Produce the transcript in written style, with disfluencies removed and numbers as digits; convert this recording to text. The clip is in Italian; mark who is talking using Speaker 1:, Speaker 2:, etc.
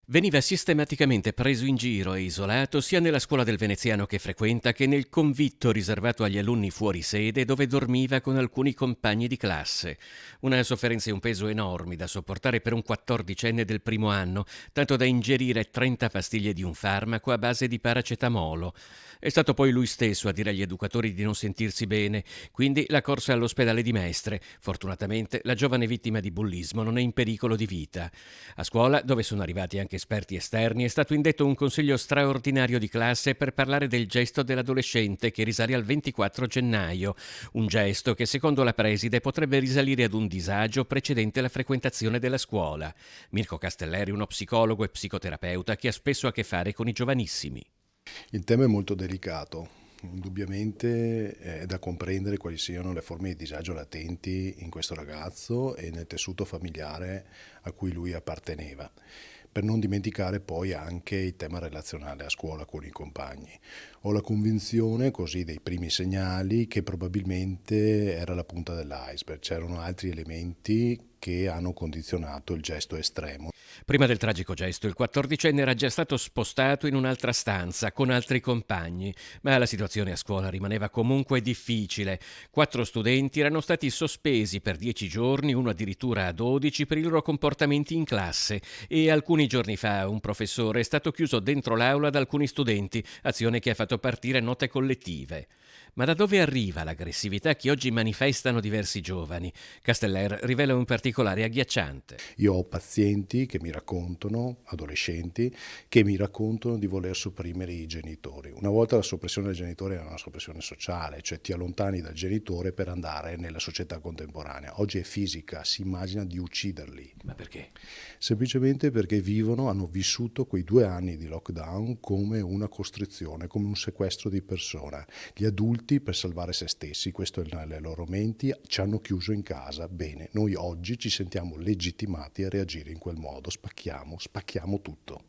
Speaker 1: Veniva sistematicamente preso in giro e isolato sia nella scuola del veneziano che frequenta che nel convitto riservato agli alunni fuori sede dove dormiva con alcuni compagni di classe. Una sofferenza e un peso enormi da sopportare per un quattordicenne del primo anno, tanto da ingerire 30 pastiglie di un farmaco a base di paracetamolo. È stato poi lui stesso a dire agli educatori di non sentirsi bene, quindi la corsa all'ospedale di Mestre. Fortunatamente la giovane vittima di bullismo non è in pericolo di vita. A scuola, dove sono arrivati anche esperti esterni, è stato indetto un consiglio straordinario di classe per parlare del gesto dell'adolescente che risale al 24 gennaio, un gesto che secondo la preside potrebbe risalire ad un disagio precedente la frequentazione della scuola. Mirko Castelleri, uno psicologo e psicoterapeuta che ha spesso a che fare con i giovanissimi.
Speaker 2: Il tema è molto delicato. Indubbiamente è da comprendere quali siano le forme di disagio latenti in questo ragazzo e nel tessuto familiare a cui lui apparteneva, per non dimenticare poi anche il tema relazionale a scuola con i compagni. Ho la convinzione, così dei primi segnali, che probabilmente era la punta dell'iceberg, c'erano altri elementi che hanno condizionato il gesto estremo.
Speaker 1: Prima del tragico gesto, il quattordicenne era già stato spostato in un'altra stanza con altri compagni, ma la situazione a scuola rimaneva comunque difficile. 4 studenti erano stati sospesi per 10 giorni, uno addirittura a 12, per i loro comportamenti in classe e alcuni giorni fa un professore è stato chiuso dentro l'aula da alcuni studenti, azione che ha fatto partire note collettive. Ma da dove arriva l'aggressività che oggi manifestano diversi giovani? Casteller rivela un particolare agghiacciante.
Speaker 2: Io ho pazienti che mi raccontano, adolescenti, che mi raccontano di voler sopprimere i genitori. Una volta la soppressione del genitore era una soppressione sociale, cioè ti allontani dal genitore per andare nella società contemporanea. Oggi è fisica, si immagina di ucciderli.
Speaker 1: Ma perché?
Speaker 2: Semplicemente perché vivono, hanno vissuto quei 2 anni di lockdown come una costrizione, come un sequestro di persona. Gli adulti, per salvare se stessi, questo è nelle loro menti, ci hanno chiuso in casa. Bene, noi oggi ci sentiamo legittimati a reagire in quel modo, spacchiamo tutto.